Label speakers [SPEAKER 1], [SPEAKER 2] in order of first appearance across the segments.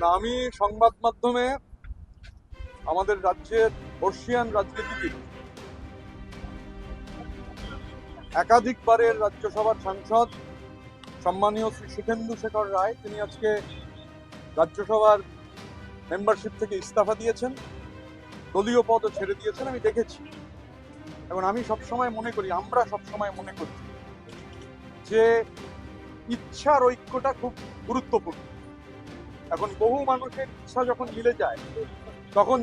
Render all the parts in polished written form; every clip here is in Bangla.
[SPEAKER 1] না, আমি সংবাদ মাধ্যমে আমাদের রাজ্যের বর্ষিয়ান রাজনীতিবিদ, একাধিকবারের রাজ্যসভার সাংসদ সম্মানীয় শ্রী সুখেন্দু শেখর রায়, তিনি আজকে রাজ্যসভার মেম্বারশিপ থেকে ইস্তফা দিয়েছেন, দলীয় পদও ছেড়ে দিয়েছেন। আমি দেখেছি এবং আমি সবসময় মনে করি, আমরা সবসময় মনে করি যে ইচ্ছার ঐক্যটা খুব গুরুত্বপূর্ণ। এখন বহু মানুষের ইচ্ছা যখন মিলে যায় তখন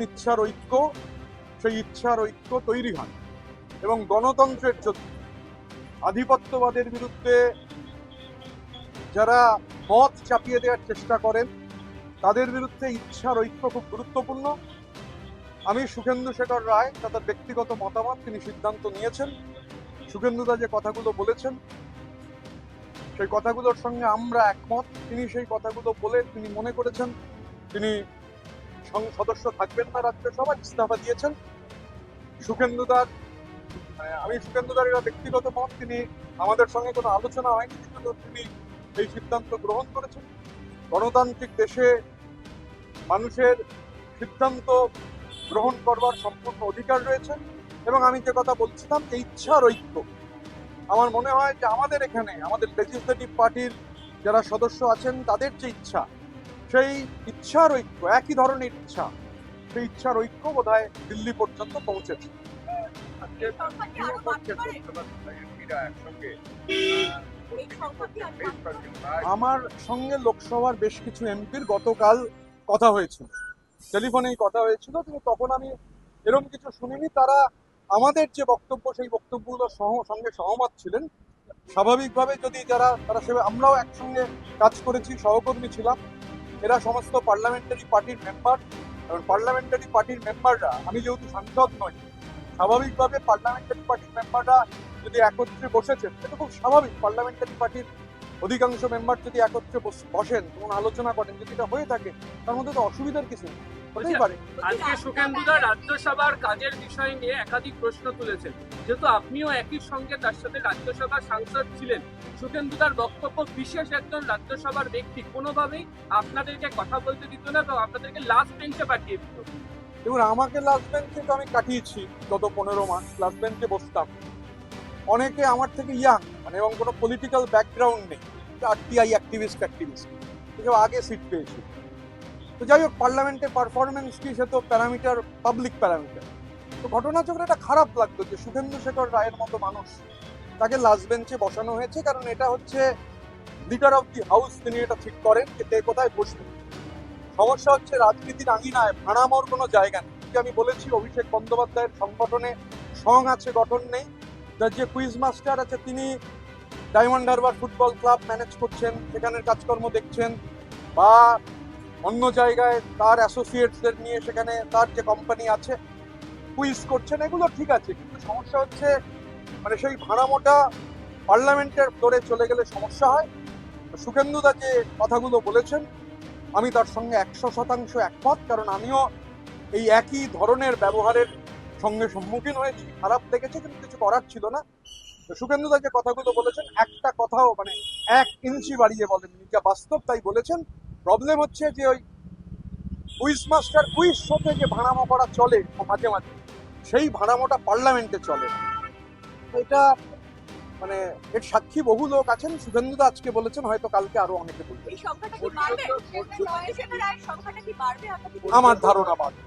[SPEAKER 1] সেই ইচ্ছার ঐক্য তৈরি হয় এবং গণতন্ত্রের জন্য আধিপত্যবাদের বিরুদ্ধে যারা মত চাপিয়ে দেওয়ার চেষ্টা করেন তাদের বিরুদ্ধে ইচ্ছার ঐক্য খুব গুরুত্বপূর্ণ। আমি সুখেন্দু শেখর রায়, তার ব্যক্তিগত মতামত, তিনি সিদ্ধান্ত নিয়েছেন। সুখেন্দুদা যে কথাগুলো বলেছেন সেই কথাগুলোর সঙ্গে আমরা একমত। তিনি সেই কথাগুলো বলে তিনি মনে করেছেন তিনি সদস্য থাকবেন না রাজ্যসভা, ইস্তফা দিয়েছেন। আমি সুখেন্দুদার এটা ব্যক্তিগত মত, তিনি আমাদের সঙ্গে কোনো আলোচনা হয়নি, কিন্তু তিনি এই সিদ্ধান্ত গ্রহণ করেছেন। গণতান্ত্রিক দেশে মানুষের সিদ্ধান্ত গ্রহণ করবার সম্পূর্ণ অধিকার রয়েছে এবং আমি যে কথা বলছিলাম যে ইচ্ছার ঐক্য, আমার মনে হয় যে আমাদের এখানে আমাদের লেজিসলেটিভ পার্টির যারা সদস্য আছেন তাদের যে ইচ্ছা, সেই ইচ্ছার ঐক্য, একই ধরনের ইচ্ছা, সেই ইচ্ছার ঐক্য বোধহয় দিল্লি পর্যন্ত পৌঁছেছে। আমার সঙ্গে লোকসভার বেশ কিছু এমপির গতকাল কথা হয়েছিল, টেলিফোনেই কথা হয়েছিল, কিন্তু তখন আমি এরকম কিছু শুনিনি। তারা আমাদের যে বক্তব্য সেই বক্তব্যগুলোর সঙ্গে সহমত ছিলেন। স্বাভাবিকভাবে যদি তারা সেভাবে, আমরাও একসঙ্গে কাজ করেছি, সহকর্মী ছিলাম। এরা সমস্ত পার্লামেন্টারি পার্টির মেম্বার এবং পার্লামেন্টারি পার্টির মেম্বাররা, আমি যেহেতু সাংসদ নই, স্বাভাবিকভাবে পার্লামেন্টারি পার্টির মেম্বাররা যদি একত্রে বসেছেন, এটা খুব স্বাভাবিক। পার্লামেন্টারি পার্টির অধিকাংশ মেম্বার যদি একত্রে বসেন এবং আলোচনা করেন, যদি এটা হয়ে থাকে তার মধ্যে তো অসুবিধার কিছু নেই, হতেই পারে।
[SPEAKER 2] আজকে সুখেন্দুদা রাজ্যসভার কাজের বিষয় নিয়ে একাধিক প্রশ্ন তুলেছেন, যেহেতু আপনিও একই সঙ্গে তার সাথে রাজ্যসভার সাংসদ ছিলেন। সুখেন্দুদার বক্তব্য, বিশেষ একজন রাজ্যসভার ব্যক্তি কোনোভাবেই আপনাদেরকে কথা বলতে দিত না এবং আপনাদেরকে লাস্ট বেঞ্চে পাঠিয়ে দিত।
[SPEAKER 1] দেখুন, আমাকে লাস্ট বেঞ্চে তো আমি কাটিয়েছি, গত 15 মাস লাস্ট বেঞ্চে বসতাম। অনেকে আমার থেকে ইয়াং, এবং কোনো পলিটিক্যাল ব্যাকগ্রাউন্ড নেই, আরটিআই অ্যাক্টিভিস্ট এসব আগে সিট পেয়েছি। তো যাই হোক, পার্লামেন্টে পারফরমেন্স কি, সে তো প্যারামিটার, পাবলিক প্যারামিটার। তো ঘটনাচক্রে এটা খারাপ লাগতো যে সুখেন্দু শেখর রায়ের মতো মানুষ, তাকে লাস্ট বেঞ্চে বসানো হয়েছে, কারণ এটা হচ্ছে লিডার অফ দি হাউস, তিনি এটা ঠিক করেন যে কে কোথায় বসবে। সমস্যা হচ্ছে রাজনীতির আঙিনায় ভাড়ামোর কোনো জায়গা নেই। আমি বলেছি, অভিষেক বন্দ্যোপাধ্যায়ের সংগঠনে সং আছে, গঠন নেই। তার যে কুইজ মাস্টার আছে, তিনি diamond Harbour football club manage করছেন, সেখানের কাজকর্ম দেখছেন, বা অন্য জায়গায় তার অ্যাসোসিয়েটসদের নিয়ে সেখানে তার যে কোম্পানি আছে কুইজ করছেন, এগুলো ঠিক আছে। কিন্তু সমস্যা হচ্ছে সেই ভাড়ামোটা পার্লামেন্টের ফ্লোরে চলে গেলে সমস্যা হয়। সুখেন্দুদা যে কথাগুলো বলেছেন, আমি তার সঙ্গে 100% একমত, কারণ আমিও এই একই ধরনের ব্যবহারের সঙ্গে সম্মুখীন হয়েছি, খারাপ লেগেছে, কিন্তু কিছু করার ছিল না। সুখেন্দুদা যে কথাগুলো বলেছেন, একটা কথাও 1 ইঞ্চি বাড়িয়ে বলেননি, যা বাস্তব তাই বলেছেন। প্রবলেম হচ্ছে যে ওই কুইজ মাস্টার কুইজ শোতে যে ভাড়ামো করা চলে মাঝে মাঝে, সেই ভাড়ামোটা পার্লামেন্টে চলে। এটা এর সাক্ষী বহু লোক আছেন। সুখেন্দুদা আজকে বলেছেন, হয়তো কালকে আরো অনেকে বলবেন।
[SPEAKER 3] এই সংখ্যাটা কি বাড়বে?
[SPEAKER 1] আমার ধারণা বাড়বে।